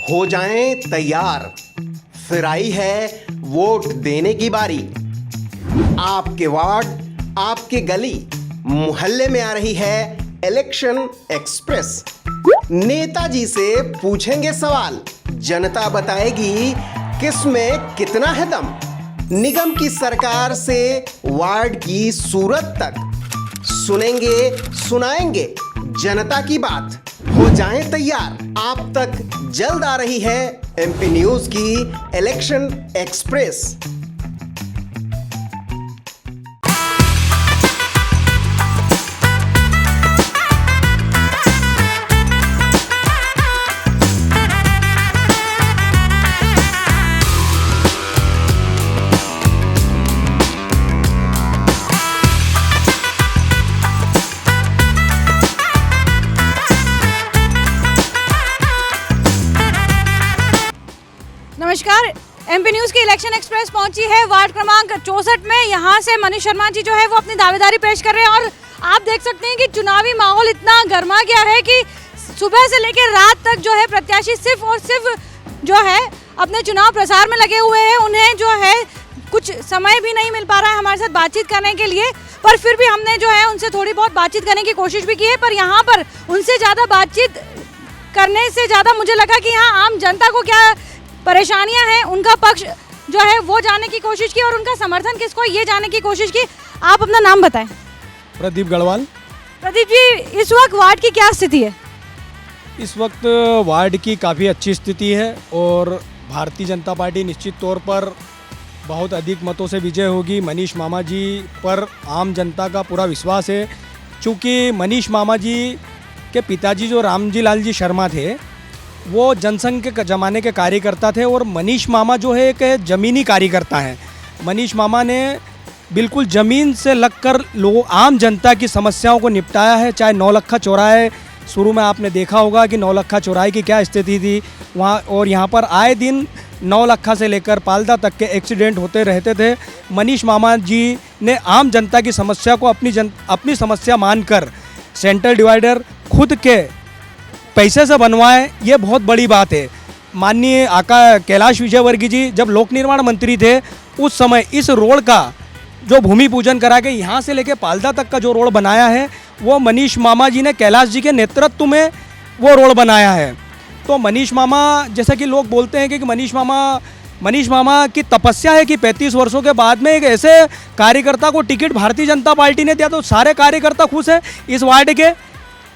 हो जाएं तैयार, फिर आई है वोट देने की बारी। आपके वार्ड, आपके गली, मोहल्ले में आ रही है इलेक्शन एक्सप्रेस। नेताजी से पूछेंगे सवाल, जनता बताएगी किस में कितना है दम। निगम की सरकार से वार्ड की सूरत तक सुनेंगे सुनाएंगे जनता की बात। हो जाएं तैयार, आप तक जल्द आ रही है एमपी न्यूज की इलेक्शन एक्सप्रेस। नमस्कार, एमपी न्यूज़ की इलेक्शन एक्सप्रेस पहुंची है वार्ड क्रमांक 64 में। यहां से मनीष शर्मा जी जो है वो अपनी दावेदारी पेश कर रहे हैं और आप देख सकते हैं कि चुनावी माहौल इतना गर्मा गया है कि सुबह से लेकर रात तक जो है प्रत्याशी सिर्फ और सिर्फ जो है अपने चुनाव प्रचार में लगे हुए हैं। उन्हें जो है कुछ समय भी नहीं मिल पा रहा है हमारे साथ बातचीत करने के लिए, पर फिर भी हमने जो है उनसे थोड़ी बहुत बातचीत करने की कोशिश भी की है। पर यहाँ पर उनसे ज़्यादा बातचीत करने से ज़्यादा मुझे लगा कि यहाँ आम जनता को क्या परेशानियां हैं, उनका पक्ष जो है वो जानने की कोशिश की और उनका समर्थन किसको ये जानने की कोशिश की। आप अपना नाम बताएं। प्रदीप गढ़वाल। प्रदीप जी, इस वक्त वार्ड की क्या स्थिति है? इस वक्त वार्ड की काफ़ी अच्छी स्थिति है और भारतीय जनता पार्टी निश्चित तौर पर बहुत अधिक मतों से विजय होगी। मनीष मामा जी पर आम जनता का पूरा विश्वास है, चूँकि मनीष मामा जी के पिताजी जो रामजी लाल जी शर्मा थे वो जनसंघ के ज़माने के कार्यकर्ता थे और मनीष मामा जो है एक ज़मीनी कार्यकर्ता हैं। मनीष मामा ने बिल्कुल ज़मीन से लगकर लोगों आम जनता की समस्याओं को निपटाया है। चाहे नौलखा चौराहे, शुरू में आपने देखा होगा कि नौलखा चौराहे की क्या स्थिति थी वहाँ, और यहाँ पर आए दिन नौलखा से लेकर पालदा तक के एक्सीडेंट होते रहते थे। मनीष मामा जी ने आम जनता की समस्या को अपनी समस्या मानकर सेंट्रल डिवाइडर खुद के पैसे से बनवाए, ये बहुत बड़ी बात है। माननीय आका कैलाश विजयवर्गीय जी जब लोक निर्माण मंत्री थे उस समय इस रोड का जो भूमि पूजन करा के यहाँ से लेके पालदा तक का जो रोड बनाया है वो मनीष मामा जी ने कैलाश जी के नेतृत्व में वो रोड बनाया है। तो मनीष मामा, जैसा कि लोग बोलते हैं कि मनीष मामा की तपस्या है कि 35 वर्षों के बाद में एक ऐसे कार्यकर्ता को टिकट भारतीय जनता पार्टी ने दिया तो सारे कार्यकर्ता खुश हैं इस वार्ड के,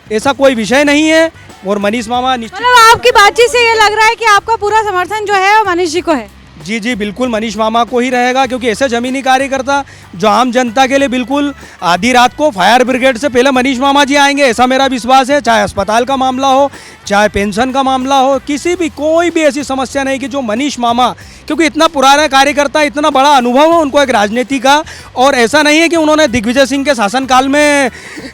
ऐसा कोई विषय नहीं है। और मनीष मामा मतलब आपकी बातचीत से ये लग रहा है कि आपका पूरा समर्थन जो है वो मनीष जी को है? जी बिल्कुल मनीष मामा को ही रहेगा, क्योंकि ऐसे ज़मीनी कार्यकर्ता जो आम जनता के लिए बिल्कुल आधी रात को फायर ब्रिगेड से पहले मनीष मामा जी आएंगे, ऐसा मेरा विश्वास है। चाहे अस्पताल का मामला हो, चाहे पेंशन का मामला हो, कोई भी ऐसी समस्या नहीं कि जो मनीष मामा, क्योंकि इतना पुराना कार्यकर्ता, इतना बड़ा अनुभव है उनको एक राजनीति का, और ऐसा नहीं है कि उन्होंने दिग्विजय सिंह के शासनकाल में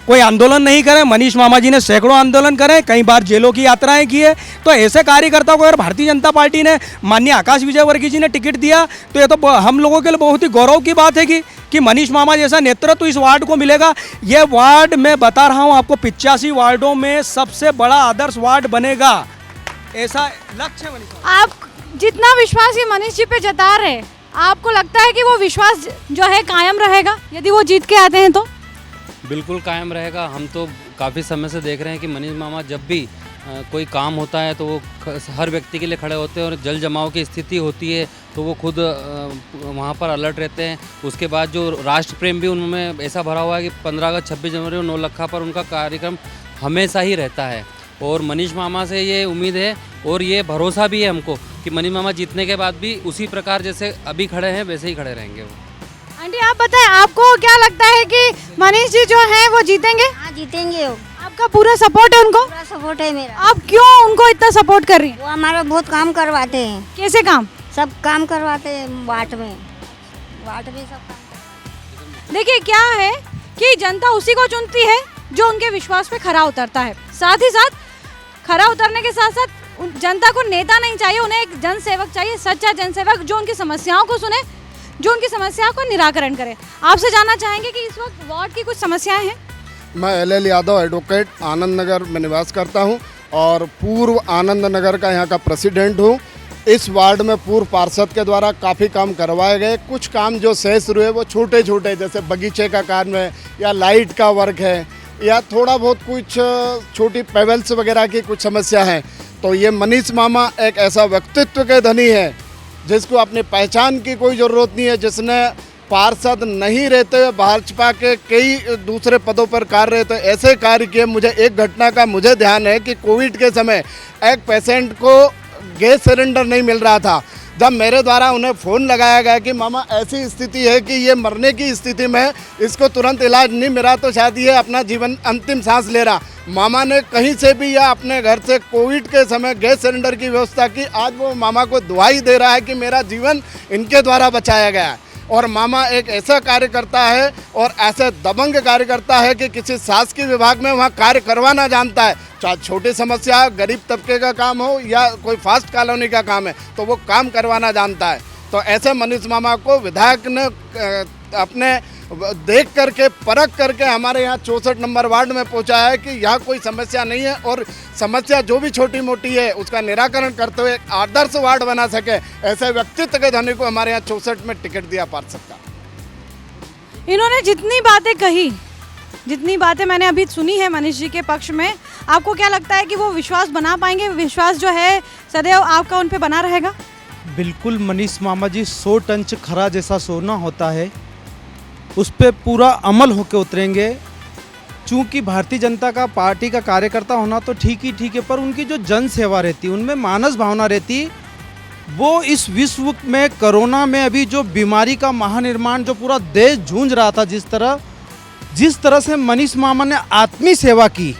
कोई आंदोलन नहीं करे। मनीष मामा जी ने सैकड़ों आंदोलन करे, कई बार जेलों की यात्राएं की है। तो ऐसे कार्यकर्ता को अगर भारतीय जनता पार्टी ने माननीय आकाश विजयवर्गीय जी ने टिकट दिया तो ये तो हम लोगों के लिए बहुत ही गौरव की बात है कि मनीष मामा जैसा नेतृत्व इस वार्ड को मिलेगा। ये वार्ड मैं बता रहा हूँ आपको 85 वार्डों में सबसे बड़ा आदर्श वार्ड बनेगा, ऐसा लक्ष्य है। आप जितना विश्वास ये मनीष जी पे जता रहे हैं, आपको लगता है कि वो विश्वास जो है कायम रहेगा यदि वो जीत के आते हैं तो? बिल्कुल कायम रहेगा। हम तो काफ़ी समय से देख रहे हैं कि मनीष मामा जब भी कोई काम होता है तो वो हर व्यक्ति के लिए खड़े होते हैं, और जल जमाव की स्थिति होती है तो वो खुद वहाँ पर अलर्ट रहते हैं। उसके बाद जो राष्ट्र प्रेम भी उनमें ऐसा भरा हुआ है कि 15 अगस्त 26 जनवरी और नौलखा पर उनका कार्यक्रम हमेशा ही रहता है। और मनीष मामा से ये उम्मीद है और ये भरोसा भी है हमको कि मनीष मामा जीतने के बाद भी उसी प्रकार जैसे अभी खड़े हैं वैसे ही खड़े रहेंगे वो। आंटी, आप बताएं, आपको क्या लगता है कि मनीष जी जो हैं वो जीतेंगे? हाँ, जीतेंगे वो। आपका पूरा सपोर्ट है उनको? पूरा सपोर्ट है मेरा। आप क्यों उनको इतना सपोर्ट कर रही हैं? वो हमारा बहुत काम करवाते हैं। कैसे काम? सब काम करवाते हैं वार्ड में सब काम करवाते हैं। देखिए क्या है कि जनता उसी को चुनती है जो उनके विश्वास पे खरा उतरता है। साथ ही साथ खरा उतरने के साथ साथ जनता को नेता नहीं चाहिए, उन्हें एक जनसेवक चाहिए, सच्चा जनसेवक जो उनकी समस्याओं को सुने, जो उनकी समस्या को निराकरण करे। आपसे जानना चाहेंगे कि इस वक्त वार्ड की कुछ समस्याएं हैं? मैं LL यादव एडवोकेट आनंद नगर में निवास करता हूं और पूर्व आनंद नगर का यहाँ का प्रेसिडेंट हूँ। इस वार्ड में पूर्व पार्षद के द्वारा काफ़ी काम करवाए गए। कुछ काम जो शेष हुए वो छोटे छोटे, जैसे बगीचे का काम है या लाइट का वर्क है या थोड़ा बहुत कुछ छोटी पेवल्स वगैरह की कुछ समस्या है। तो ये मनीष मामा एक ऐसा व्यक्तित्व के धनी है जिसको अपनी पहचान की कोई ज़रूरत नहीं है, जिसने पार्षद नहीं रहते हुए भाजपा के कई दूसरे पदों पर कार्य रहते ऐसे कार्य किए। मुझे एक घटना का मुझे ध्यान है कि कोविड के समय एक पेशेंट को गैस सिलेंडर नहीं मिल रहा था। जब मेरे द्वारा उन्हें फ़ोन लगाया गया कि मामा ऐसी स्थिति है कि ये मरने की स्थिति में, इसको तुरंत इलाज नहीं मिला तो शायद ये अपना जीवन अंतिम सांस ले रहा, मामा ने कहीं से भी या अपने घर से कोविड के समय गैस सिलेंडर की व्यवस्था की। आज वो मामा को दुआई दे रहा है कि मेरा जीवन इनके द्वारा बचाया गया है। और मामा एक ऐसा कार्य करता है और ऐसे दबंग कार्य करता है कि किसी शासकीय विभाग में वहाँ कार्य करवाना जानता है। चाहे छोटी समस्या, गरीब तबके का काम हो या कोई फास्ट कॉलोनी का काम है, तो वो काम करवाना जानता है। तो ऐसे मनीष मामा को विधायक ने अपने देख करके परख करके हमारे यहाँ 64 नंबर वार्ड में पहुँचाया है कि यहाँ कोई समस्या नहीं है और समस्या जो भी छोटी मोटी है उसका निराकरण करते हुए एक आदर्श वार्ड बना सके, ऐसे व्यक्तित्व के धनी को हमारे यहाँ 64 में टिकट दिया पार्षद का। इन्होंने जितनी बातें कही, जितनी बातें मैंने अभी सुनी है मनीष जी के पक्ष में, आपको क्या लगता है कि वो विश्वास बना पाएंगे? विश्वास जो है सदैव आपका उन पे बना रहेगा? बिल्कुल मनीष मामा जी 100 टन खरा जैसा सोना होता है, उस पर पूरा अमल होकर उतरेंगे। चूँकि भारतीय जनता का पार्टी का कार्यकर्ता होना तो ठीक है, पर उनकी जो जन सेवा रहती, उनमें मानस भावना रहती, वो इस विश्व में कोरोना में अभी जो बीमारी का महानिर्माण जो पूरा देश जूझ रहा था, जिस तरह से मनीष मामा ने आत्मी सेवा की,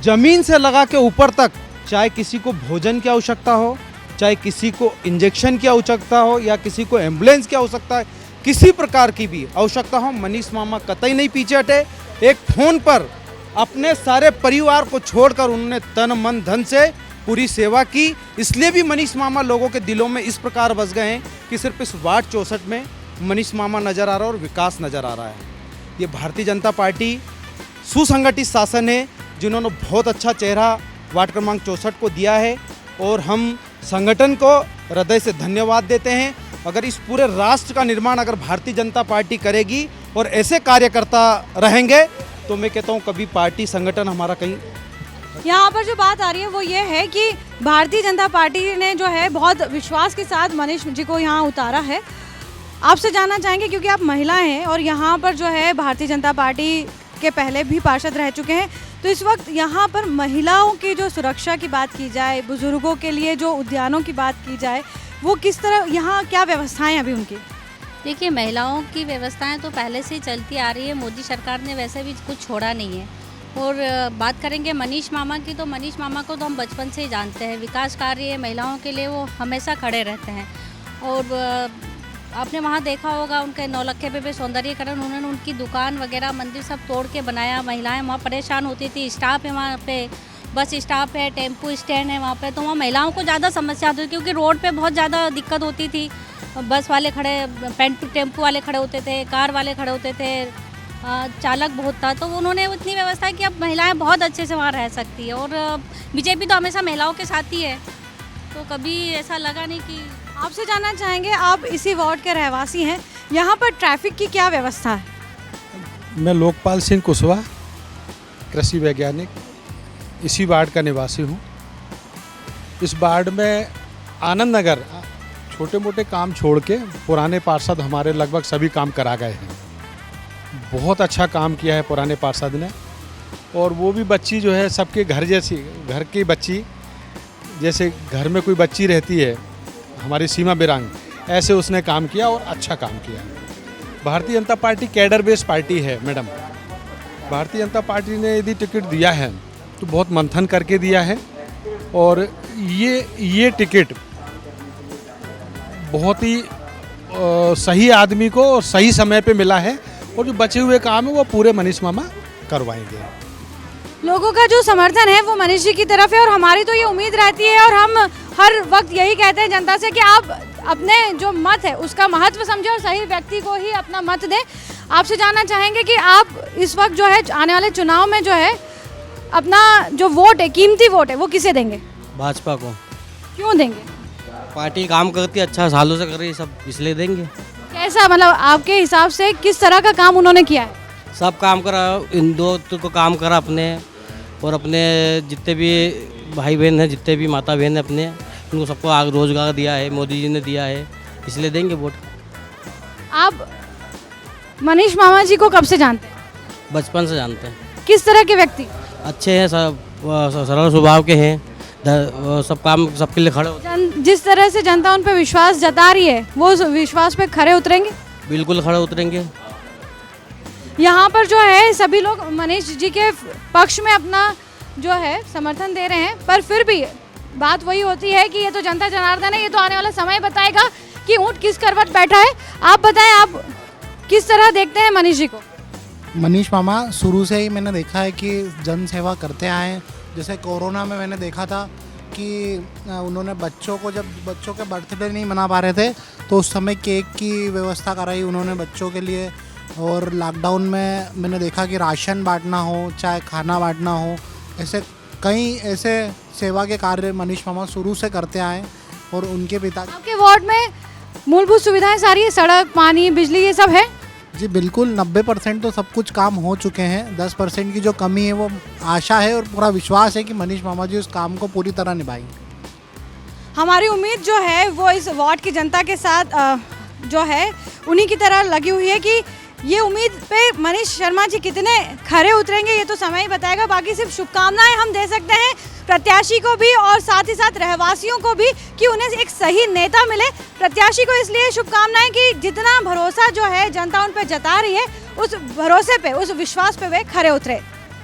जमीन से लगा के ऊपर तक, चाहे किसी को भोजन की आवश्यकता हो, चाहे किसी को इंजेक्शन की आवश्यकता हो या किसी को एम्बुलेंस की आवश्यकता है, किसी प्रकार की भी आवश्यकता हो, मनीष मामा कतई नहीं पीछे हटे। एक फ़ोन पर अपने सारे परिवार को छोड़कर उन्होंने तन मन धन से पूरी सेवा की। इसलिए भी मनीष मामा लोगों के दिलों में इस प्रकार बस गए हैं कि सिर्फ इस वार्ड 64 में मनीष मामा नज़र आ रहा है और विकास नज़र आ रहा है। ये भारतीय जनता पार्टी सुसंगठित शासन है, जिन्होंने बहुत अच्छा चेहरा वार्ड क्रमांक 64 को दिया है और हम संगठन को हृदय से धन्यवाद देते हैं। अगर इस पूरे राष्ट्र का निर्माण अगर भारतीय जनता पार्टी करेगी और ऐसे कार्यकर्ता रहेंगे तो मैं कहता हूँ कभी पार्टी संगठन हमारा कहीं। यहाँ पर जो बात आ रही है वो ये है कि भारतीय जनता पार्टी ने जो है बहुत विश्वास के साथ मनीष जी को यहाँ उतारा है। आपसे जानना चाहेंगे, क्योंकि आप महिला हैं और यहाँ पर जो है भारतीय जनता पार्टी के पहले भी पार्षद रह चुके हैं, तो इस वक्त यहाँ पर महिलाओं की जो सुरक्षा की बात की जाए, बुजुर्गों के लिए जो उद्यानों की बात की जाए, वो किस तरह, यहाँ क्या व्यवस्थाएं अभी उनकी? देखिए, महिलाओं की व्यवस्थाएं तो पहले से ही चलती आ रही है, मोदी सरकार ने वैसे भी कुछ छोड़ा नहीं है। और बात करेंगे मनीष मामा की, तो मनीष मामा को तो हम बचपन से ही जानते हैं, विकास कार्य महिलाओं के लिए वो हमेशा खड़े रहते हैं। और आपने वहाँ देखा होगा उनके नौलक्खे पे भी सौंदर्यीकरण, उन्होंने उनकी दुकान वगैरह मंदिर सब तोड़ के बनाया। महिलाएं वहाँ परेशान होती थी, स्टाफ है वहाँ पे, बस स्टाफ है, टेम्पो स्टैंड है वहाँ पे, तो वहाँ महिलाओं को ज़्यादा समस्या होती थी क्योंकि रोड पे बहुत ज़्यादा दिक्कत होती थी। बस वाले खड़े, टेम्पो वाले खड़े होते थे, कार वाले खड़े होते थे, चालक बहुत था, तो उन्होंने इतनी व्यवस्था की अब महिलाएं बहुत अच्छे से वहाँ रह सकती है। और बीजेपी तो हमेशा महिलाओं के साथ ही है, तो कभी ऐसा लगा नहीं कि। आपसे जानना चाहेंगे, आप इसी वार्ड के रहवासी हैं, यहाँ पर ट्रैफिक की क्या व्यवस्था है? मैं लोकपाल सिंह कुशवाहा, कृषि वैज्ञानिक, इसी वार्ड का निवासी हूँ। इस वार्ड में आनंद नगर छोटे मोटे काम छोड़ के पुराने पार्षद हमारे लगभग सभी काम करा गए हैं। बहुत अच्छा काम किया है पुराने पार्षद ने, और वो भी बच्ची जो है सबके घर जैसी, घर की बच्ची जैसे घर में कोई बच्ची रहती है, हमारी सीमा बिरांग, ऐसे उसने काम किया और अच्छा काम किया। Bharatiya Janata party cadre based party है मैडम। भारतीय जनता पार्टी ने यदि टिकट दिया है तो बहुत मंथन करके दिया है, और ये टिकट बहुत ही सही आदमी को और सही समय पे मिला है, और जो बचे हुए काम है वो पूरे मनीष मामा करवाएंगे। लोगों का जो समर्थन है वो मनीष जी की तरफ है, और हमारी तो ये उम्मीद रहती है और हम हर वक्त यही कहते हैं जनता से कि आप अपने जो मत है उसका महत्व समझें और सही व्यक्ति को ही अपना मत दें। आपसे जानना चाहेंगे कि आप इस वक्त जो है आने वाले चुनाव में जो है अपना जो वोट है, कीमती वोट है, वो किसे देंगे? भाजपा को। क्यों देंगे? पार्टी काम करती है, अच्छा सालों से कर रही है, सब इसलिए देंगे। कैसा, मतलब आपके हिसाब से किस तरह का काम उन्होंने किया है? सब काम करा, हिंदुत्व को काम करा अपने, और अपने जितने भी भाई बहन हैं, जितने भी माता बहन हैं अपने, उनको सबको आग रोजगार दिया है, मोदी जी ने दिया है, इसलिए देंगे वोट। आप मनीष मामा जी को कब से जानते हैं? बचपन से जानते हैं, किस तरह के व्यक्ति? अच्छे हैं, सब सरल स्वभाव के हैं, सब काम सबके लिए खड़े होते जिस तरह से जनता उन पर विश्वास जता रही है, वो उस विश्वास पे खरे उतरेंगे? बिल्कुल खड़े उतरेंगे। यहाँ पर जो है सभी लोग मनीष जी के पक्ष में अपना जो है समर्थन दे रहे हैं, पर फिर भी बात वही होती है कि ये तो जनता जनार्दन है, ये तो आने वाला समय बताएगा कि ऊँट किस करवट बैठा है। आप बताएं, आप किस तरह देखते हैं मनीष जी को? मनीष मामा शुरू से ही मैंने देखा है कि जन सेवा करते आए हैं। जैसे कोरोना में मैंने देखा था कि उन्होंने बच्चों को, जब बच्चों के बर्थडे नहीं मना पा रहे थे, तो उस समय केक की व्यवस्था कराई उन्होंने बच्चों के लिए। और लॉकडाउन में मैंने देखा कि राशन बांटना हो, चाहे खाना बांटना हो, ऐसे कई ऐसे सेवा के कार्य मनीष मामा शुरू से करते आए। और उनके पिता, आपके वार्ड में मूलभूत सुविधाएं सारी है, सड़क, पानी, बिजली, ये सब है? जी बिल्कुल, 90% तो सब कुछ काम हो चुके हैं। 10% की जो कमी है वो आशा है और पूरा विश्वास है कि मनीष मामा जी उस काम को पूरी तरह निभाएंगे। हमारी उम्मीद जो है वो इस वार्ड की जनता के साथ जो है उन्हीं की तरह लगी हुई है कि ये उम्मीद पे मनीष शर्मा जी कितने खरे उतरेंगे ये तो समय ही बताएगा। बाकी सिर्फ शुभकामनाएं हम दे सकते हैं प्रत्याशी को भी और साथ ही साथ रहवासियों को भी कि उन्हें एक सही नेता मिले। प्रत्याशी को इसलिए शुभकामनाएं कि जितना भरोसा जो है जनता उन पर जता रही है, उस भरोसे पे, उस विश्वास पे वे खरे उतरे।